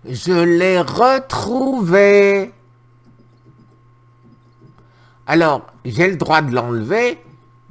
Je l'ai retrouvé. Alors, j'ai le droit de l'enlever,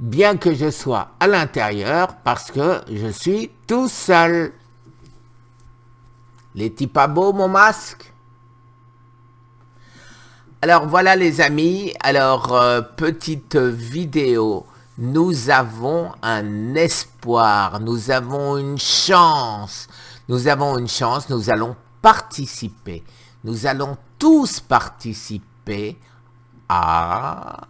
bien que je sois à l'intérieur, parce que je suis tout seul. Les pas beau mon masque? Alors voilà les amis, alors petite vidéo, nous avons un espoir, nous avons une chance, nous avons une chance, nous allons participer, nous allons tous participer à...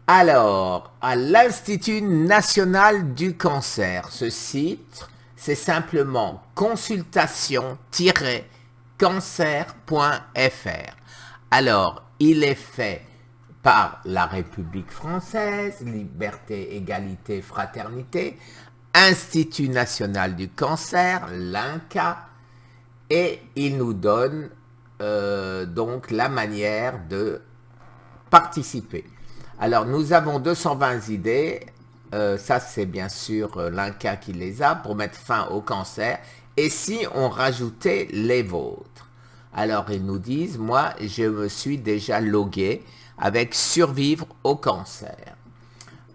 Alors, à l'Institut national du cancer, ce site, c'est simplement consultation-cancer.fr. Alors, il est fait par la République française, Liberté, Égalité, Fraternité, Institut national du cancer, l'INCa, et il nous donne donc la manière de participer. Alors, nous avons 220 idées. Ça, c'est bien sûr l'INCa qui les a pour mettre fin au cancer. Et si on rajoutait les vôtres? Alors, ils nous disent, moi, je me suis déjà logué avec survivre au cancer.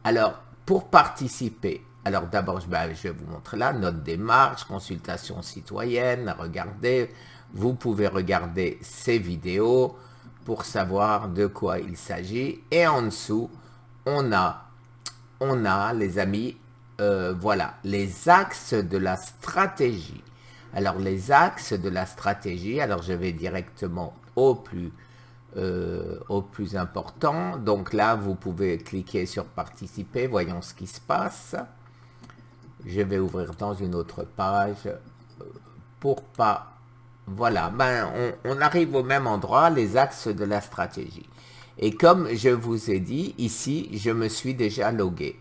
Alors, pour participer, alors d'abord, je vais vous montrer là, notre démarche, consultation citoyenne, regardez, vous pouvez regarder ces vidéos pour savoir de quoi il s'agit. Et en dessous, on a les amis, voilà, les axes de la stratégie. Alors, les axes de la stratégie, alors je vais directement au plus important. Donc là, vous pouvez cliquer sur participer, voyons ce qui se passe. Je vais ouvrir dans une autre page pour pas... Voilà, ben, on arrive au même endroit, les axes de la stratégie. Et comme je vous ai dit, ici, je me suis déjà logué.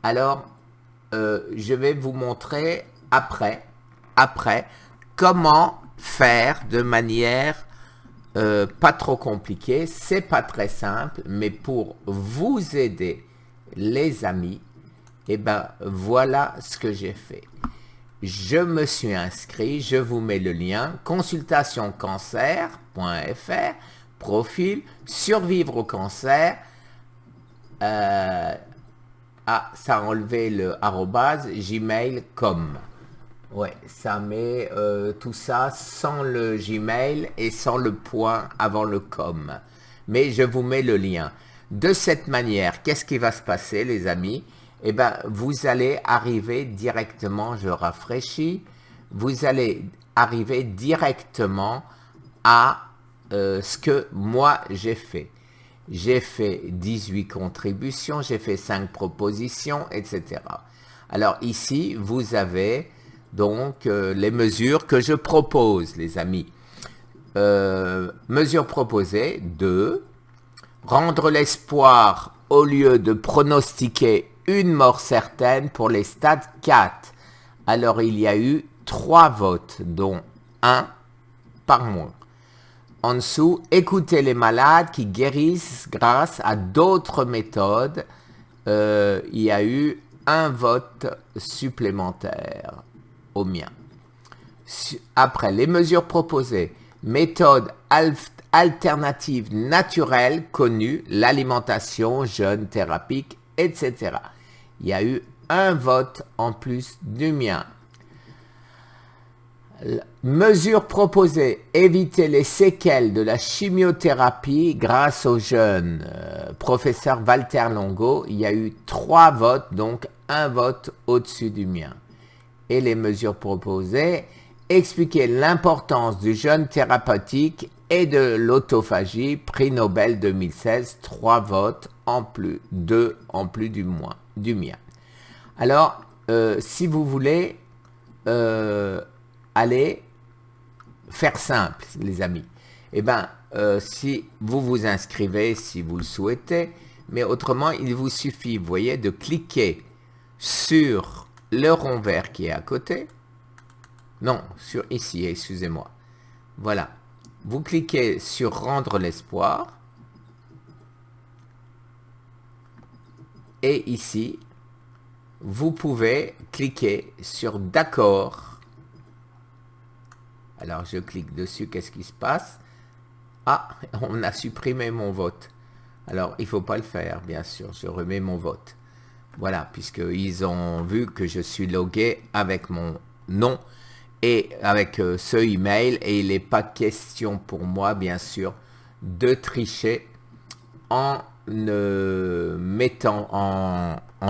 Alors, je vais vous montrer après, comment faire de manière pas trop compliquée. C'est pas très simple, mais pour vous aider, les amis, et ben voilà ce que j'ai fait. Je me suis inscrit, je vous mets le lien, consultationcancer.fr, profil, survivre au cancer. Ah, ça a enlevé le arrobase gmail.com. Ouais, ça met tout ça sans le Gmail et sans le point avant le com. Mais je vous mets le lien. De cette manière, qu'est-ce qui va se passer, les amis? Eh bien, vous allez arriver directement, je rafraîchis, vous allez arriver directement à ce que moi j'ai fait. J'ai fait 18 contributions, j'ai fait 5 propositions, etc. Alors ici, vous avez donc les mesures que je propose, les amis. Mesures proposées, 2. Rendre l'espoir au lieu de pronostiquer une mort certaine pour les stades 4. Alors il y a eu 3 votes, dont 1 par mois. En dessous, écoutez les malades qui guérissent grâce à d'autres méthodes. Il y a eu 1 vote supplémentaire au mien. Après, les mesures proposées. Méthode alternative naturelle connue, l'alimentation, jeûne thérapique, etc. Il y a eu 1 vote en plus du mien. Mesures proposées, éviter les séquelles de la chimiothérapie grâce au jeûne. Professeur Walter Longo, il y a eu 3 votes, donc 1 vote au-dessus du mien. Et les mesures proposées, expliquer l'importance du jeûne thérapeutique et de l'autophagie, prix Nobel 2016, 3 votes en plus, 2 en plus du mien. Alors, si vous voulez aller faire simple, les amis, eh bien, si vous vous inscrivez, si vous le souhaitez, mais autrement, il vous suffit, vous voyez, de cliquer sur le rond vert qui est à côté. Non, sur ici, excusez-moi. Voilà. Vous cliquez sur rendre l'espoir. Et ici, vous pouvez cliquer sur d'accord Alors, je clique dessus, qu'est-ce qui se passe? Ah, on a supprimé mon vote. Alors, il ne faut pas le faire, bien sûr, je remets mon vote. Voilà, puisqu'ils ont vu que je suis logué avec mon nom et avec ce email, et il n'est pas question pour moi, bien sûr, de tricher en en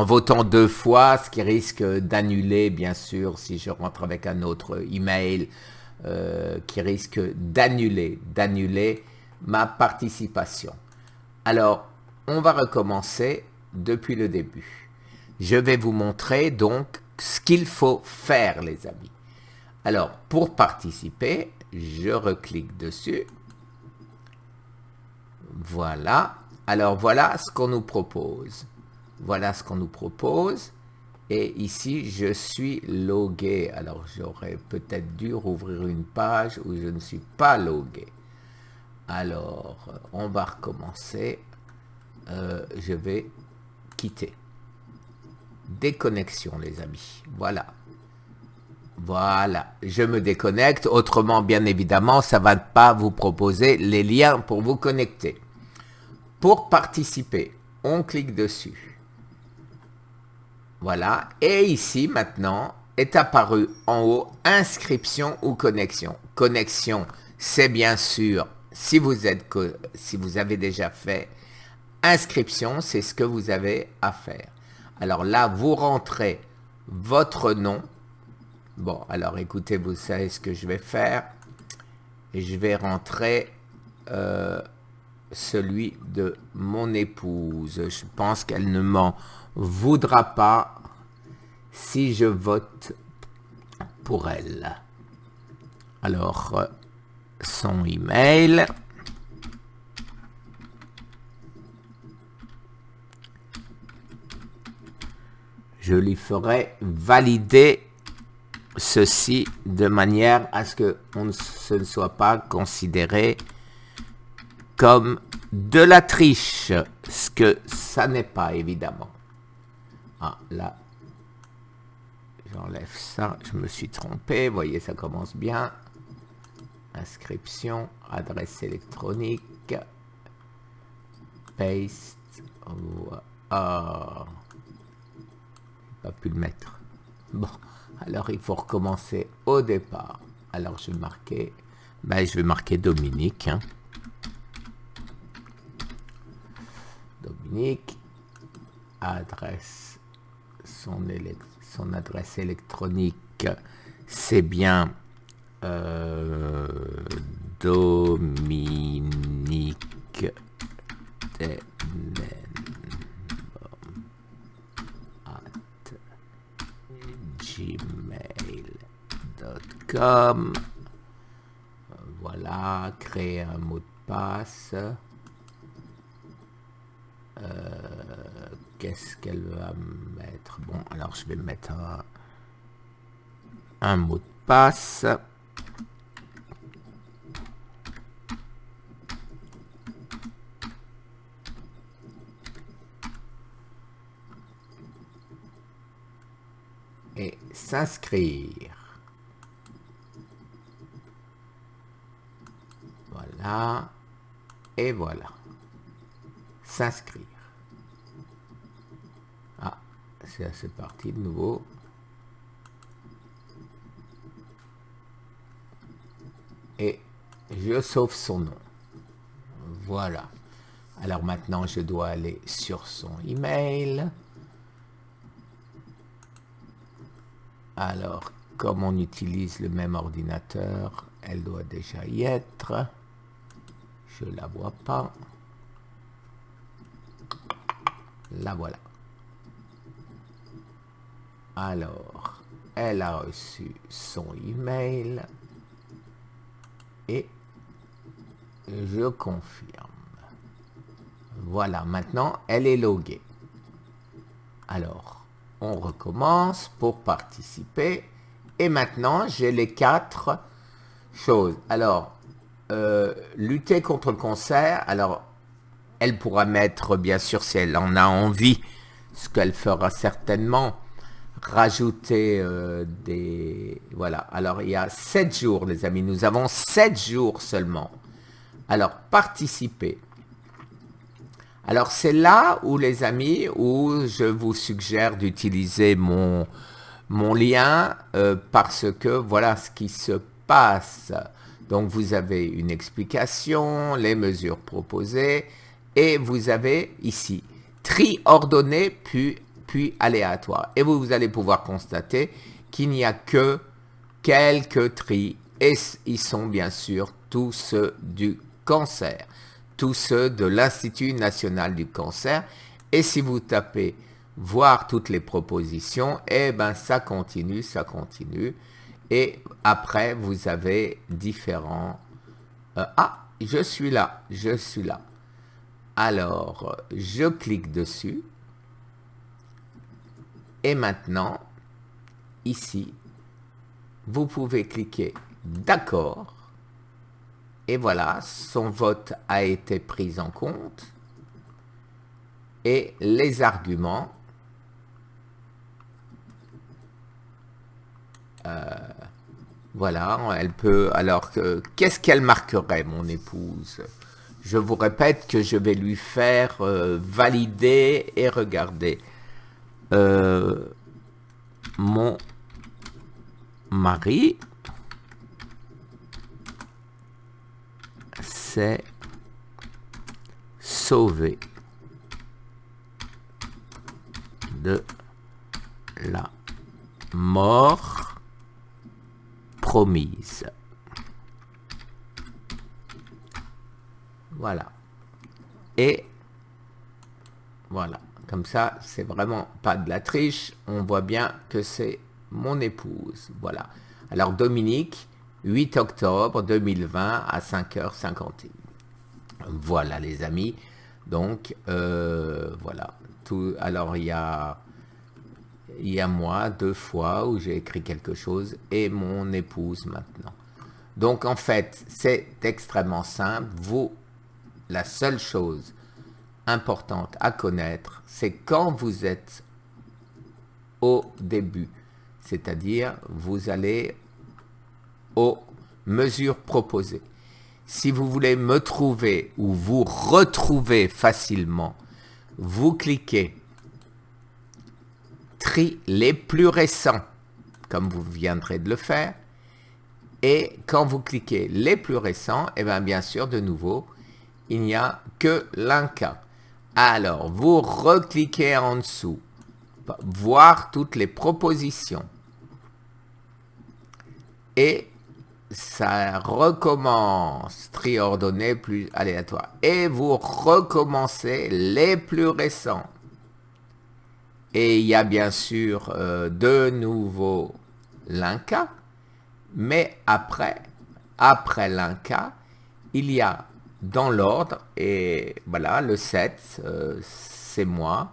votant 2 fois, ce qui risque d'annuler, bien sûr, si je rentre avec un autre email, qui risque d'annuler ma participation. Alors, on va recommencer depuis le début. Je vais vous montrer donc ce qu'il faut faire, les amis. Alors, pour participer, je reclique dessus. Voilà. Alors, voilà ce qu'on nous propose. Voilà ce qu'on nous propose. Et ici, je suis logué. Alors, j'aurais peut-être dû rouvrir une page où je ne suis pas logué. Alors, on va recommencer. Je vais quitter. Déconnexion, les amis. Voilà. Voilà, je me déconnecte. Autrement, bien évidemment, ça ne va pas vous proposer les liens pour vous connecter. Pour participer, on clique dessus. Voilà, et ici, maintenant, est apparu en haut, inscription ou connexion. Connexion, c'est bien sûr, si vous avez déjà fait. Inscription, c'est ce que vous avez à faire. Alors là, vous rentrez votre nom. Bon, alors écoutez, vous savez ce que je vais faire. Et je vais rentrer celui de mon épouse. Je pense qu'elle ne m'en voudra pas si je vote pour elle. Alors, son email. Je lui ferai valider ceci de manière à ce que ce ne soit pas considéré comme de la triche, ce que ça n'est pas, évidemment. Ah, là, j'enlève ça, je me suis trompé, vous voyez, ça commence bien. Inscription, adresse électronique, paste, pas pu le mettre. Bon, alors il faut recommencer au départ. Alors je vais marquer, Dominique. Hein. Dominique, adresse, son adresse électronique, c'est bien Dominique gmail.com. Voilà, créer un mot de passe. Qu'est-ce qu'elle va mettre? Bon, alors je vais mettre un mot de passe. Et s'inscrire. Voilà. Et voilà. S'inscrire. Ah, c'est parti de nouveau. Et je sauve son nom. Voilà. Alors maintenant, je dois aller sur son email. Alors, comme on utilise le même ordinateur, elle doit déjà y être. Je ne la vois pas. La voilà. Alors, elle a reçu son email. Et je confirme. Voilà, maintenant, elle est loguée. Alors, on recommence pour participer. Et maintenant, j'ai les 4 choses. Alors, lutter contre le cancer. Alors, elle pourra mettre, bien sûr, si elle en a envie, ce qu'elle fera certainement, rajouter Voilà, alors il y a 7 jours les amis, nous avons 7 jours seulement. Alors participez. Alors c'est là où les amis, où je vous suggère d'utiliser mon lien parce que voilà ce qui se passe. Donc vous avez une explication, les mesures proposées et vous avez ici tri ordonné puis aléatoire. Et vous allez pouvoir constater qu'il n'y a que quelques tris et ils sont bien sûr tous ceux du cancer, tous ceux de l'Institut national du cancer. Et si vous tapez voir toutes les propositions, eh ben ça continue. Et après, vous avez différents... ah, je suis là. Alors, je clique dessus. Et maintenant, ici, vous pouvez cliquer d'accord. Et voilà, son vote a été pris en compte. Et les arguments. Voilà, elle peut... Alors, qu'est-ce qu'elle marquerait, mon épouse? Je vous répète que je vais lui faire valider et regarder. Mon mari s'est sauvé de la mort promise. Voilà. Et voilà. Comme ça, c'est vraiment pas de la triche. On voit bien que c'est mon épouse. Voilà. Alors, Dominique, 8 octobre 2020 à 5h51. Voilà, les amis. Donc, voilà. Tout, alors, il y a moi 2 fois où j'ai écrit quelque chose et mon épouse maintenant. Donc, en fait, c'est extrêmement simple. La seule chose importante à connaître, c'est quand vous êtes au début, c'est-à-dire vous allez aux mesures proposées. Si vous voulez me trouver ou vous retrouver facilement, vous cliquez tri les plus récents, comme vous viendrez de le faire, et quand vous cliquez les plus récents, et bien sûr, de nouveau, il n'y a que l'INCA. Alors, vous recliquez en dessous, voir toutes les propositions. Et ça recommence, tri ordonné plus aléatoire. Et vous recommencez les plus récents. Et il y a bien sûr de nouveau l'INCA. Mais après l'INCA, il y a dans l'ordre, et voilà, le 7, c'est moi.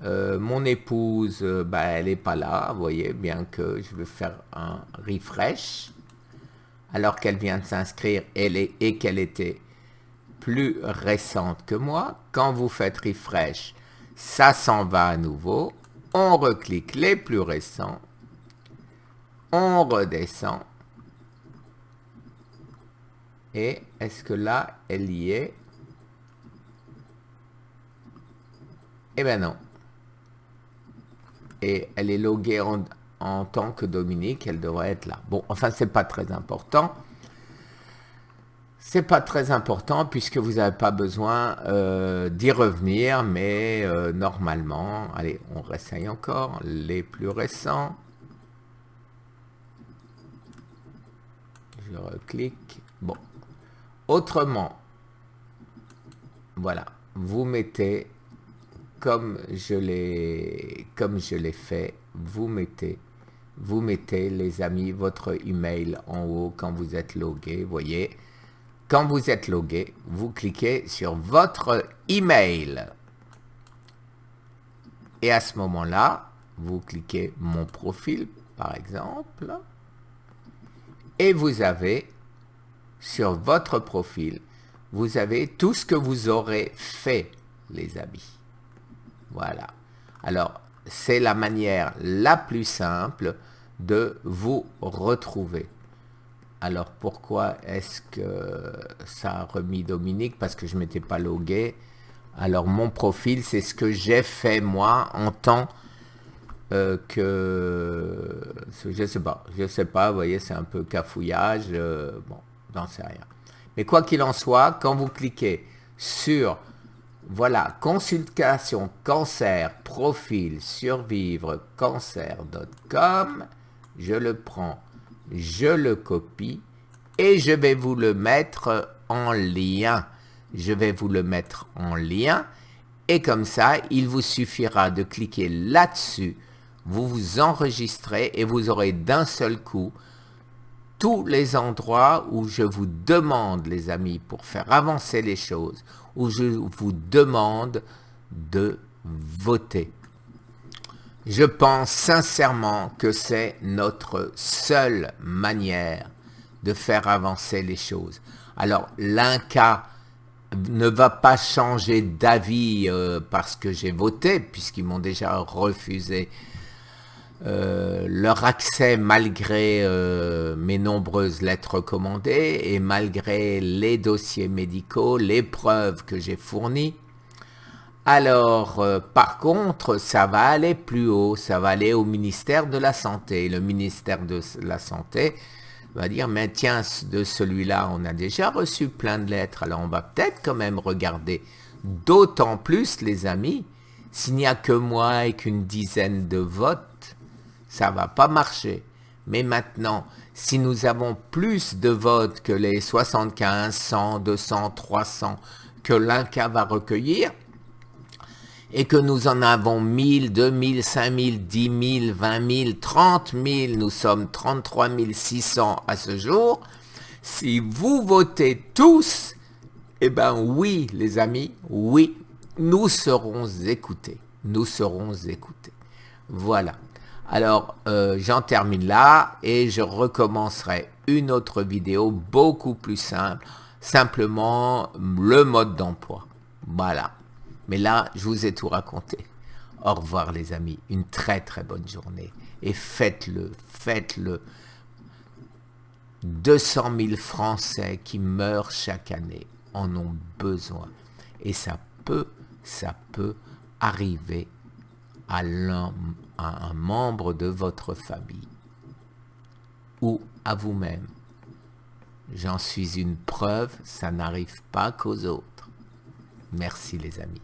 Mon épouse, elle n'est pas là, vous voyez, bien que je vais faire un refresh, alors qu'elle vient de s'inscrire et qu'elle était plus récente que moi. Quand vous faites refresh, ça s'en va à nouveau. On reclique les plus récents. On redescend. Et est-ce que là, elle y est? Eh bien non. Et elle est loguée en tant que Dominique, elle devrait être là. Bon, enfin, c'est pas très important. C'est pas très important puisque vous n'avez pas besoin d'y revenir, mais normalement, allez, on réessaye encore, les plus récents. Je reclique. Bon. Autrement, voilà, vous mettez, comme je l'ai fait, vous mettez les amis votre email en haut quand vous êtes logué, voyez. Quand vous êtes logué, vous cliquez sur votre email. Et à ce moment-là, vous cliquez mon profil, par exemple, et vous avez sur votre profil, vous avez tout ce que vous aurez fait, les amis. Voilà. Alors, c'est la manière la plus simple de vous retrouver. Alors pourquoi est-ce que ça a remis Dominique? Parce que je ne m'étais pas logué. Alors mon profil, c'est ce que j'ai fait moi en tant que... Je sais pas, vous voyez, c'est un peu cafouillage. Bon, j'en sais rien. Mais quoi qu'il en soit, quand vous cliquez sur, voilà, consultation cancer, profil, survivre, cancer.com, je le prends, je le copie et je vais vous le mettre en lien. Je vais vous le mettre en lien et comme ça, il vous suffira de cliquer là-dessus, vous vous enregistrez et vous aurez d'un seul coup tous les endroits où je vous demande, les amis, pour faire avancer les choses, où je vous demande de voter. Je pense sincèrement que c'est notre seule manière de faire avancer les choses. Alors, l'INCa ne va pas changer d'avis parce que j'ai voté, puisqu'ils m'ont déjà refusé leur accès malgré mes nombreuses lettres recommandées et malgré les dossiers médicaux, les preuves que j'ai fournies. Alors, par contre, ça va aller plus haut, ça va aller au ministère de la Santé. Le ministère de la Santé va dire, mais tiens, de celui-là, on a déjà reçu plein de lettres, alors on va peut-être quand même regarder. D'autant plus, les amis, s'il n'y a que moi et qu'une dizaine de votes, ça va pas marcher. Mais maintenant, si nous avons plus de votes que les 75, 100, 200, 300 que l'INCa va recueillir, et que nous en avons 1000, 2000, 5000, 10 000, 20 000, 30 000, nous sommes 33 600 à ce jour, si vous votez tous, eh bien oui, les amis, oui, nous serons écoutés. Nous serons écoutés. Voilà. Alors, j'en termine là et je recommencerai une autre vidéo beaucoup plus simple, simplement le mode d'emploi. Voilà. Mais là, je vous ai tout raconté. Au revoir les amis, une très très bonne journée. Et faites-le, faites-le. 200 000 Français qui meurent chaque année en ont besoin. Et ça peut arriver à un membre de votre famille ou à vous-même. J'en suis une preuve, ça n'arrive pas qu'aux autres. Merci les amis.